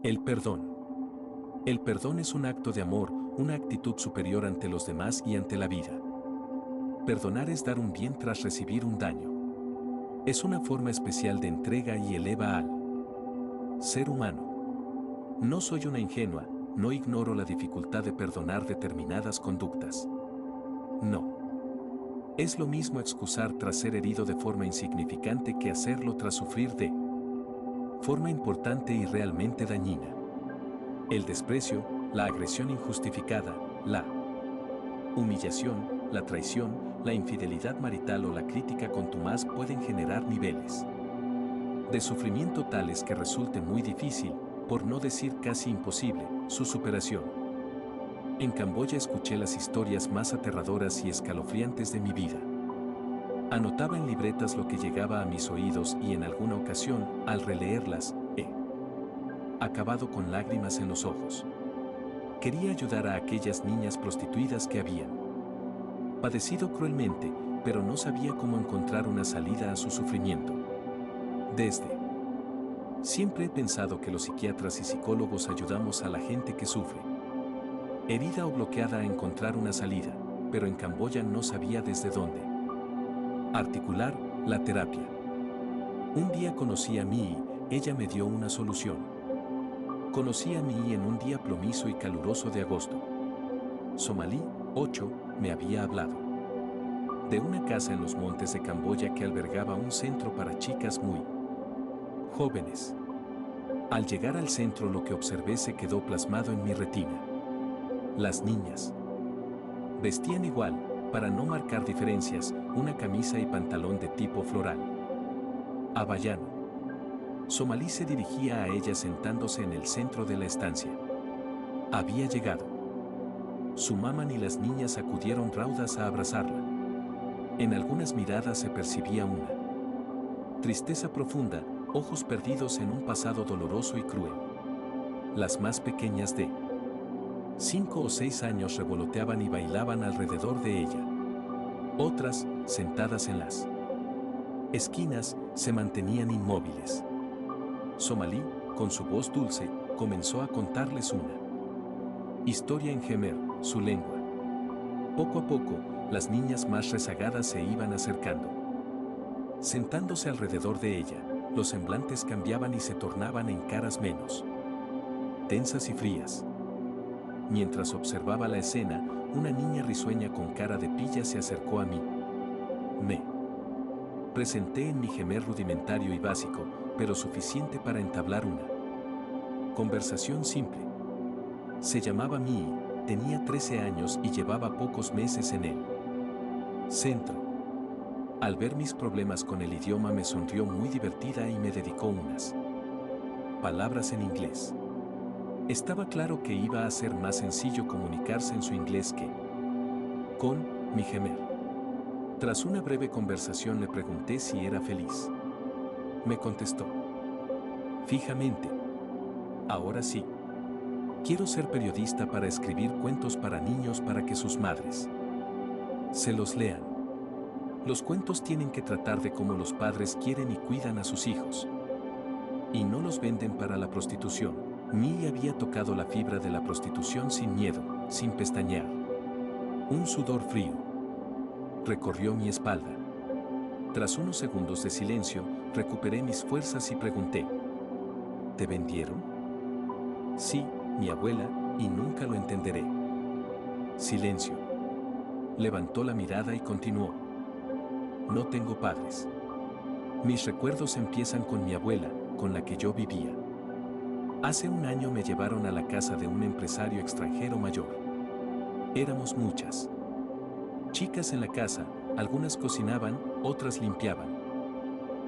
El perdón. El perdón es un acto de amor, una actitud superior ante los demás y ante la vida. Perdonar es dar un bien tras recibir un daño. Es una forma especial de entrega y eleva al ser humano. No soy una ingenua, no ignoro la dificultad de perdonar determinadas conductas. No. Es lo mismo excusar tras ser herido de forma insignificante que hacerlo tras sufrir de forma importante y realmente dañina. El desprecio, la agresión injustificada, la humillación, la traición, la infidelidad marital o la crítica contumaz pueden generar niveles de sufrimiento tales que resulte muy difícil, por no decir casi imposible, su superación. En Camboya escuché las historias más aterradoras y escalofriantes de mi vida. Anotaba en libretas lo que llegaba a mis oídos y en alguna ocasión, al releerlas, he acabado con lágrimas en los ojos. Quería ayudar a aquellas niñas prostituidas que habían padecido cruelmente, pero no sabía cómo encontrar una salida a su sufrimiento. Desde siempre he pensado que los psiquiatras y psicólogos ayudamos a la gente que sufre herida o bloqueada a encontrar una salida, pero en Camboya no sabía desde dónde articular la terapia. Un día conocí a Mii, ella me dio una solución. Conocí a Mii en un día plomizo y caluroso de agosto. Somalí, 8, me había hablado de una casa en los montes de Camboya que albergaba un centro para chicas muy jóvenes. Al llegar al centro lo que observé se quedó plasmado en mi retina. Las niñas vestían igual, para no marcar diferencias, una camisa y pantalón de tipo floral hawaiano. Somalí se dirigía a ella sentándose en el centro de la estancia. Había llegado. Su mamá y las niñas acudieron raudas a abrazarla. En algunas miradas se percibía una tristeza profunda, ojos perdidos en un pasado doloroso y cruel. Las más pequeñas de 5 o 6 años revoloteaban y bailaban alrededor de ella. Otras, sentadas en las esquinas, se mantenían inmóviles. Somalí, con su voz dulce, comenzó a contarles una historia en Jemer, su lengua. Poco a poco, las niñas más rezagadas se iban acercando. Sentándose alrededor de ella, los semblantes cambiaban y se tornaban en caras menos tensas y frías. Mientras observaba la escena, una niña risueña con cara de pilla se acercó a mí. Me presenté en mi Jemer rudimentario y básico, pero suficiente para entablar una conversación simple. Se llamaba Mii, tenía 13 años y llevaba pocos meses en el centro. Al ver mis problemas con el idioma me sonrió muy divertida y me dedicó unas palabras en inglés. Estaba claro que iba a ser más sencillo comunicarse en su inglés que con mi Jemer. Tras una breve conversación le pregunté si era feliz. Me contestó fijamente: ahora sí. Quiero ser periodista para escribir cuentos para niños para que sus madres se los lean. Los cuentos tienen que tratar de cómo los padres quieren y cuidan a sus hijos. Y no los venden para la prostitución. Mii había tocado la fibra de la prostitución sin miedo, sin pestañear. Un sudor frío recorrió mi espalda. Tras unos segundos de silencio, recuperé mis fuerzas y pregunté: ¿te vendieron? Sí, mi abuela, y nunca lo entenderé. Silencio. Levantó la mirada y continuó: no tengo padres. Mis recuerdos empiezan con mi abuela, con la que yo vivía. Hace un año me llevaron a la casa de un empresario extranjero mayor. Éramos muchas chicas en la casa, algunas cocinaban, otras limpiaban.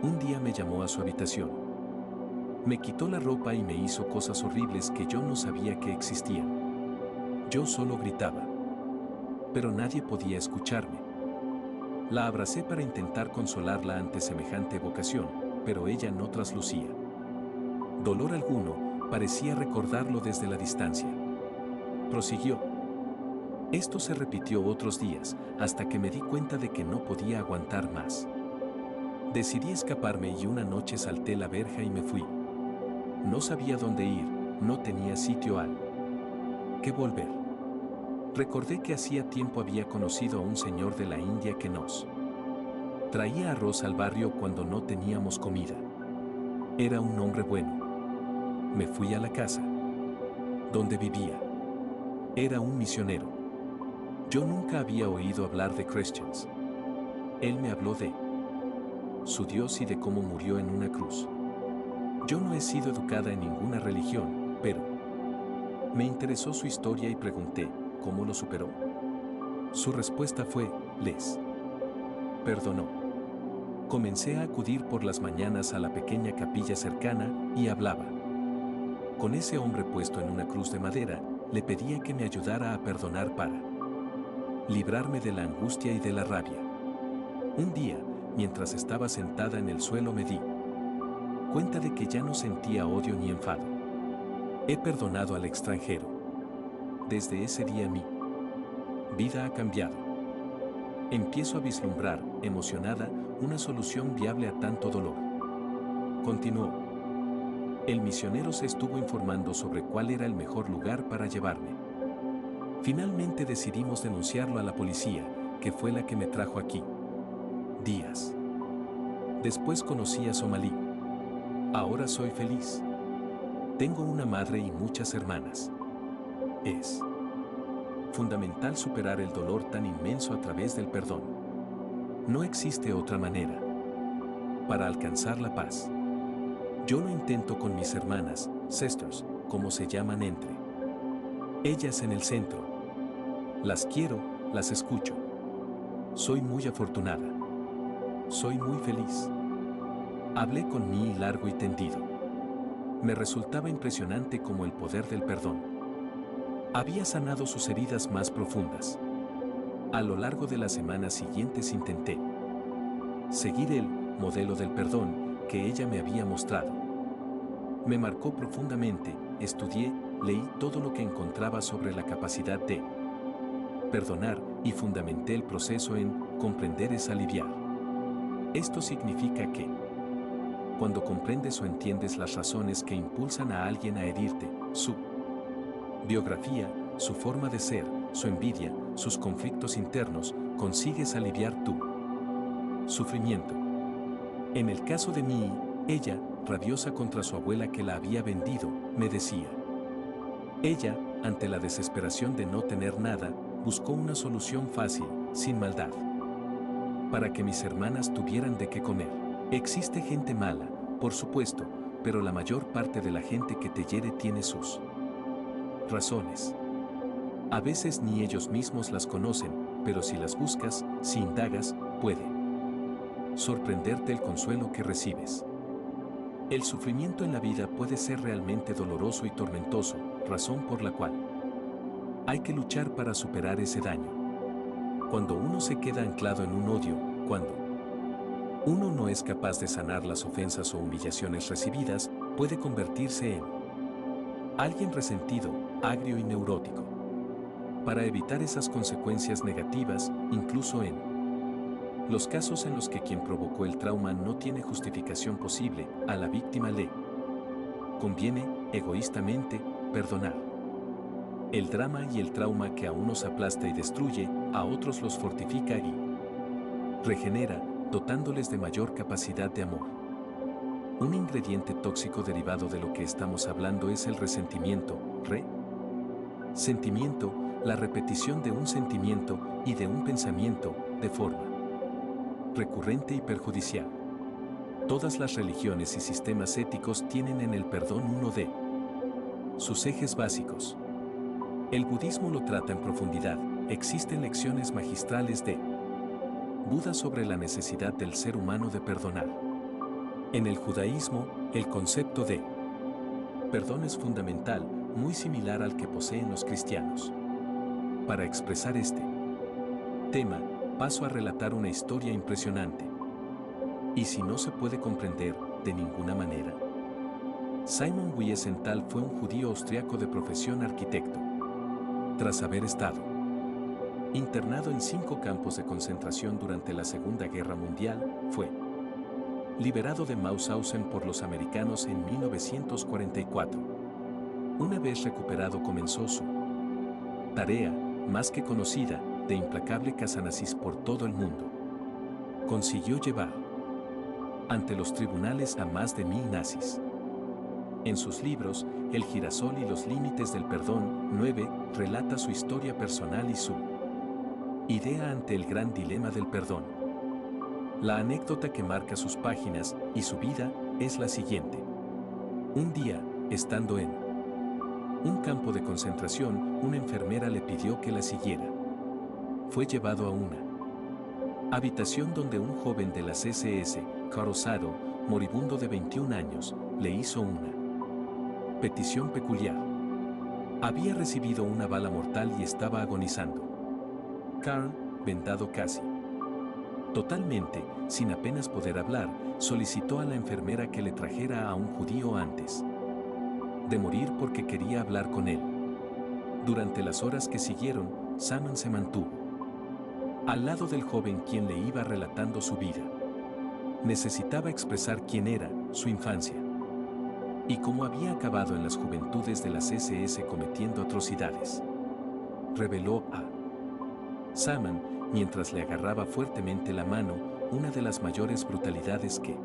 Un día me llamó a su habitación. Me quitó la ropa y me hizo cosas horribles que yo no sabía que existían. Yo solo gritaba, pero nadie podía escucharme. La abracé para intentar consolarla ante semejante evocación, pero ella no traslucía dolor alguno, parecía recordarlo desde la distancia. Prosiguió. Esto se repitió otros días, hasta que me di cuenta de que no podía aguantar más. Decidí escaparme y una noche salté la verja y me fui. No sabía dónde ir, no tenía sitio al que volver. Recordé que hacía tiempo había conocido a un señor de la India que nos traía arroz al barrio cuando no teníamos comida. Era un hombre bueno. Me fui a la casa donde vivía. Era un misionero. Yo nunca había oído hablar de Christians. Él me habló de su Dios y de cómo murió en una cruz. Yo no he sido educada en ninguna religión, pero me interesó su historia y pregunté, ¿cómo lo superó? Su respuesta fue, les perdonó. Comencé a acudir por las mañanas a la pequeña capilla cercana y hablaba con ese hombre puesto en una cruz de madera. Le pedía que me ayudara a perdonar para librarme de la angustia y de la rabia. Un día, mientras estaba sentada en el suelo, me di cuenta de que ya no sentía odio ni enfado. He perdonado al extranjero. Desde ese día mi vida ha cambiado. Empiezo a vislumbrar, emocionada, una solución viable a tanto dolor. Continuó. El misionero se estuvo informando sobre cuál era el mejor lugar para llevarme. Finalmente decidimos denunciarlo a la policía, que fue la que me trajo aquí. Días después conocí a Somalí. Ahora soy feliz. Tengo una madre y muchas hermanas. Es fundamental superar el dolor tan inmenso a través del perdón. No existe otra manera para alcanzar la paz. Yo lo intento con mis hermanas, sisters, como se llaman entre ellas en el centro. Las quiero, las escucho. Soy muy afortunada. Soy muy feliz. Hablé con Mi largo y tendido. Me resultaba impresionante como el poder del perdón había sanado sus heridas más profundas. A lo largo de las semanas siguientes intenté seguir el modelo del perdón que ella me había mostrado. Me marcó profundamente, estudié, leí todo lo que encontraba sobre la capacidad de perdonar y fundamenté el proceso en comprender es aliviar. Esto significa que cuando comprendes o entiendes las razones que impulsan a alguien a herirte, su biografía, su forma de ser, su envidia, sus conflictos internos, consigues aliviar tu sufrimiento. En el caso de Mi, ella, rabiosa contra su abuela que la había vendido, me decía. Ella, ante la desesperación de no tener nada, buscó una solución fácil, sin maldad, para que mis hermanas tuvieran de qué comer. Existe gente mala, por supuesto, pero la mayor parte de la gente que te hiere tiene sus razones. A veces ni ellos mismos las conocen, pero si las buscas, si indagas, puede sorprenderte el consuelo que recibes. El sufrimiento en la vida puede ser realmente doloroso y tormentoso, razón por la cual hay que luchar para superar ese daño. Cuando uno se queda anclado en un odio, cuando uno no es capaz de sanar las ofensas o humillaciones recibidas, puede convertirse en alguien resentido, agrio y neurótico. Para evitar esas consecuencias negativas, incluso en los casos en los que quien provocó el trauma no tiene justificación posible, a la víctima le conviene, egoístamente, perdonar. El drama y el trauma que a unos aplasta y destruye, a otros los fortifica y regenera, dotándoles de mayor capacidad de amor. Un ingrediente tóxico derivado de lo que estamos hablando es el resentimiento, sentimiento, la repetición de un sentimiento y de un pensamiento, de forma recurrente y perjudicial. Todas las religiones y sistemas éticos tienen en el perdón uno de sus ejes básicos. El budismo lo trata en profundidad, existen lecciones magistrales de Buda sobre la necesidad del ser humano de perdonar. En el judaísmo, el concepto de perdón es fundamental, muy similar al que poseen los cristianos. Para expresar este tema, paso a relatar una historia impresionante. Y si no se puede comprender, de ninguna manera. Simon Wiesenthal fue un judío austriaco de profesión arquitecto. Tras haber estado internado en 5 campos de concentración durante la Segunda Guerra Mundial, fue liberado de Mauthausen por los americanos en 1944. Una vez recuperado comenzó su tarea, más que conocida, de implacable cazanazis por todo el mundo. Consiguió llevar ante los tribunales a más de 1000 nazis. En sus libros, El girasol y los límites del perdón, 9, relata su historia personal y su idea ante el gran dilema del perdón. La anécdota que marca sus páginas y su vida es la siguiente. Un día, estando en un campo de concentración, una enfermera le pidió que la siguiera. Fue llevado a una habitación donde un joven de las SS, Karosado, moribundo de 21 años, le hizo una petición peculiar. Había recibido una bala mortal y estaba agonizando. Karl, vendado casi totalmente, sin apenas poder hablar, solicitó a la enfermera que le trajera a un judío antes de morir porque quería hablar con él. Durante las horas que siguieron, Saman se mantuvo al lado del joven quien le iba relatando su vida. Necesitaba expresar quién era, su infancia, y cómo había acabado en las juventudes de las SS cometiendo atrocidades. Reveló a Saman, mientras le agarraba fuertemente la mano, una de las mayores brutalidades que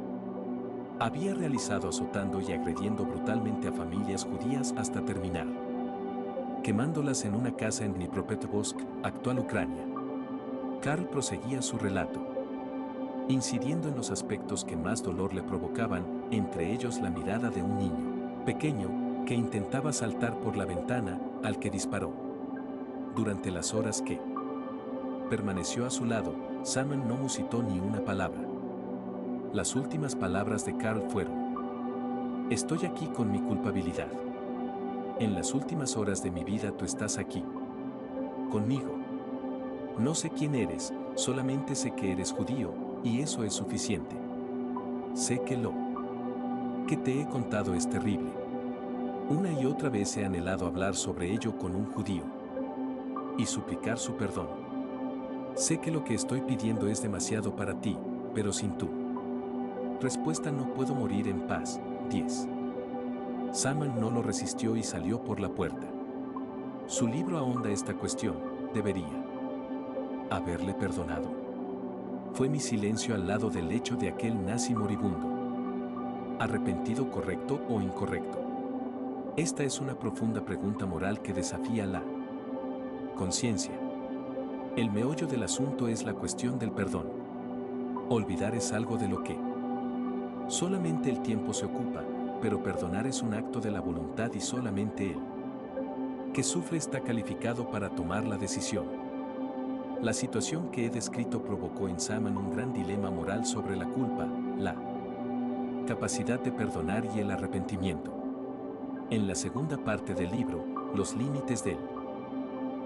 había realizado azotando y agrediendo brutalmente a familias judías hasta terminar quemándolas en una casa en Dnipropetrovsk, actual Ucrania. Karl proseguía su relato, incidiendo en los aspectos que más dolor le provocaban, entre ellos la mirada de un niño pequeño que intentaba saltar por la ventana al que disparó. Durante las horas que permaneció a su lado, Saman no musitó ni una palabra. Las últimas palabras de Karl fueron: estoy aquí con mi culpabilidad. En las últimas horas de mi vida tú estás aquí, conmigo. No sé quién eres, solamente sé que eres judío, y eso es suficiente. Sé que lo que te he contado es terrible. Una y otra vez he anhelado hablar sobre ello con un judío y suplicar su perdón. Sé que lo que estoy pidiendo es demasiado para ti, pero sin tu respuesta no puedo morir en paz. 10. Saman no lo resistió y salió por la puerta. Su libro ahonda esta cuestión: ¿debería haberle perdonado? Fue mi silencio al lado del lecho de aquel nazi moribundo. ¿Arrepentido, correcto o incorrecto? Esta es una profunda pregunta moral que desafía la conciencia. El meollo del asunto es la cuestión del perdón. Olvidar es algo de lo que solamente el tiempo se ocupa, pero perdonar es un acto de la voluntad y solamente él que sufre está calificado para tomar la decisión. La situación que he descrito provocó en Saman un gran dilema moral sobre la culpa, la capacidad de perdonar y el arrepentimiento. En la segunda parte del libro, Los límites del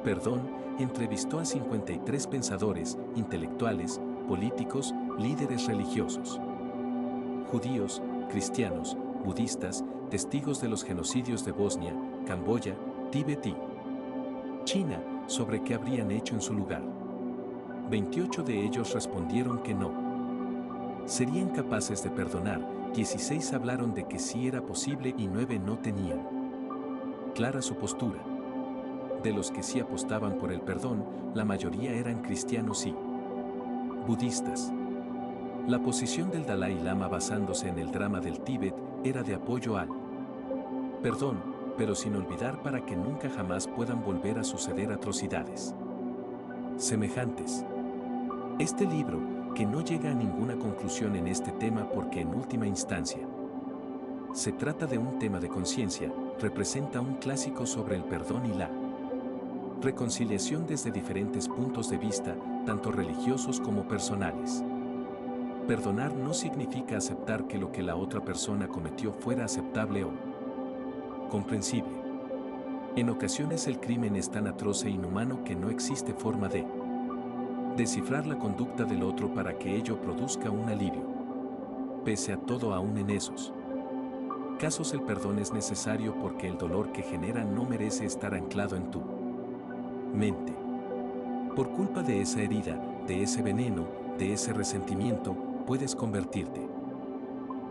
perdón, entrevistó a 53 pensadores, intelectuales, políticos, líderes religiosos, judíos, cristianos, budistas, testigos de los genocidios de Bosnia, Camboya, Tíbet y China, sobre qué habrían hecho en su lugar. 28 de ellos respondieron que no serían capaces de perdonar, 16 hablaron de que sí era posible y 9 no tenían clara su postura. De los que sí apostaban por el perdón, la mayoría eran cristianos y budistas. La posición del Dalai Lama basándose en el drama del Tíbet era de apoyo al perdón, pero sin olvidar para que nunca jamás puedan volver a suceder atrocidades semejantes. Este libro, que no llega a ninguna conclusión en este tema porque en última instancia se trata de un tema de conciencia, representa un clásico sobre el perdón y la reconciliación desde diferentes puntos de vista, tanto religiosos como personales. Perdonar no significa aceptar que lo que la otra persona cometió fuera aceptable o comprensible. En ocasiones el crimen es tan atroz e inhumano que no existe forma de descifrar la conducta del otro para que ello produzca un alivio. Pese a todo, aún en esos casos el perdón es necesario porque el dolor que genera no merece estar anclado en tu mente. Por culpa de esa herida, de ese veneno, de ese resentimiento, puedes convertirte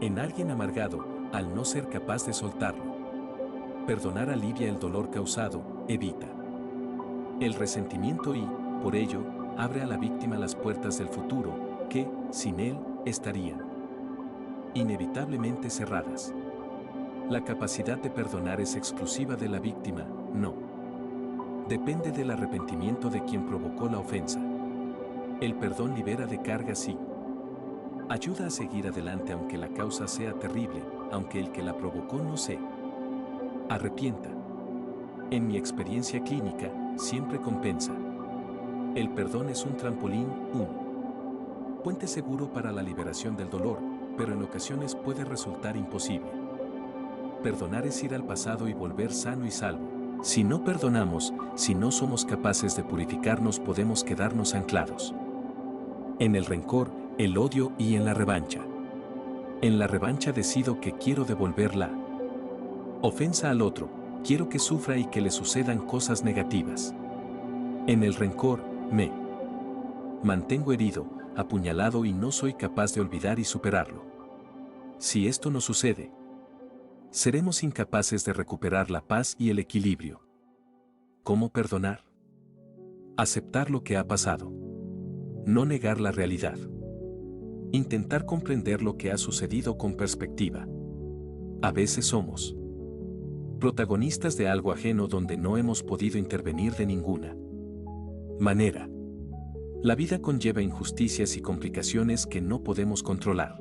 en alguien amargado al no ser capaz de soltarlo. Perdonar alivia el dolor causado, evita el resentimiento y, por ello, abre a la víctima las puertas del futuro, que, sin él, estarían inevitablemente cerradas. La capacidad de perdonar es exclusiva de la víctima, no. Depende del arrepentimiento de quien provocó la ofensa. El perdón libera de cargas y ayuda a seguir adelante aunque la causa sea terrible, aunque el que la provocó no se arrepienta. En mi experiencia clínica, siempre compensa. El perdón es un trampolín, un puente seguro para la liberación del dolor, pero en ocasiones puede resultar imposible. Perdonar es ir al pasado y volver sano y salvo. Si no perdonamos, si no somos capaces de purificarnos, podemos quedarnos anclados en el rencor, el odio y en la revancha. En la revancha decido que quiero devolver la ofensa al otro, quiero que sufra y que le sucedan cosas negativas. En el rencor, me mantengo herido, apuñalado y no soy capaz de olvidar y superarlo. Si esto no sucede, seremos incapaces de recuperar la paz y el equilibrio. ¿Cómo perdonar? Aceptar lo que ha pasado. No negar la realidad. Intentar comprender lo que ha sucedido con perspectiva. A veces somos protagonistas de algo ajeno donde no hemos podido intervenir de ninguna manera. La vida conlleva injusticias y complicaciones que no podemos controlar.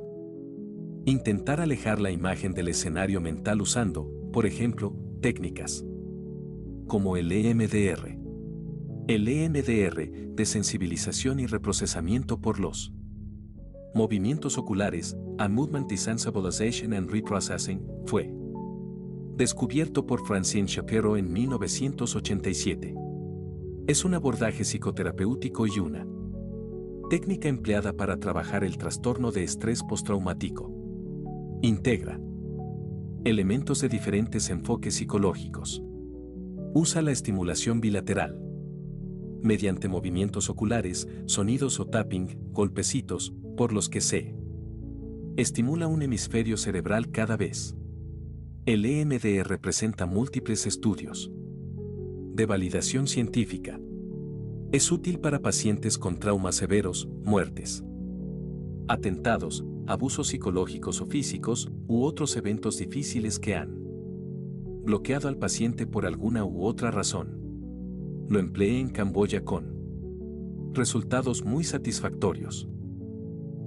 Intentar alejar la imagen del escenario mental usando, por ejemplo, técnicas como el EMDR. El EMDR, desensibilización y reprocesamiento por los movimientos oculares, a Movement Desensitization and Reprocessing, fue descubierto por Francine Shapiro en 1987. Es un abordaje psicoterapéutico y una técnica empleada para trabajar el trastorno de estrés postraumático. Integra elementos de diferentes enfoques psicológicos. Usa la estimulación bilateral mediante movimientos oculares, sonidos o tapping, golpecitos, por los que se estimula un hemisferio cerebral cada vez. El EMDR presenta múltiples estudios de validación científica. Es útil para pacientes con traumas severos, muertes, atentados, abusos psicológicos o físicos, u otros eventos difíciles que han bloqueado al paciente por alguna u otra razón. Lo empleé en Camboya con resultados muy satisfactorios.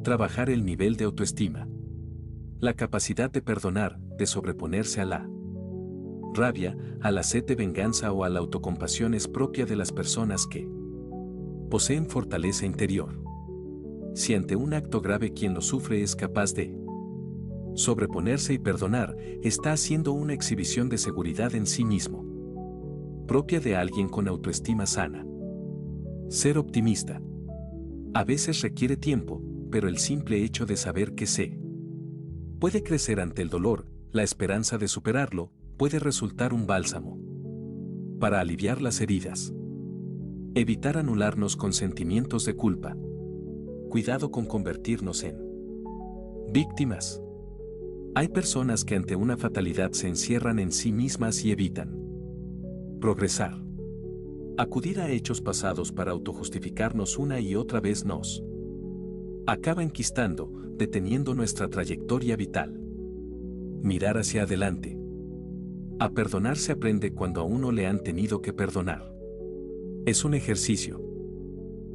Trabajar el nivel de autoestima. La capacidad de perdonar, de sobreponerse a la rabia, a la sed de venganza o a la autocompasión es propia de las personas que poseen fortaleza interior. Si ante un acto grave quien lo sufre es capaz de sobreponerse y perdonar, está haciendo una exhibición de seguridad en sí mismo, propia de alguien con autoestima sana. Ser optimista. A veces requiere tiempo, pero el simple hecho de saber que se puede crecer ante el dolor, la esperanza de superarlo, puede resultar un bálsamo para aliviar las heridas. Evitar anularnos con sentimientos de culpa. Cuidado con convertirnos en víctimas. Hay personas que ante una fatalidad se encierran en sí mismas y evitan progresar. Acudir a hechos pasados para autojustificarnos una y otra vez nos acaba enquistando, deteniendo nuestra trayectoria vital. Mirar hacia adelante. A perdonar se aprende cuando a uno le han tenido que perdonar. Es un ejercicio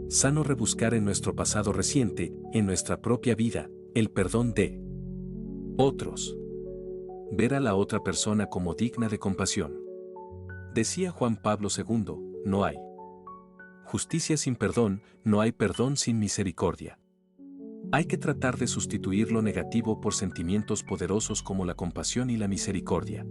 sano rebuscar en nuestro pasado reciente, en nuestra propia vida, el perdón de otros. Ver a la otra persona como digna de compasión. Decía Juan Pablo II, no hay justicia sin perdón, no hay perdón sin misericordia. Hay que tratar de sustituir lo negativo por sentimientos poderosos como la compasión y la misericordia.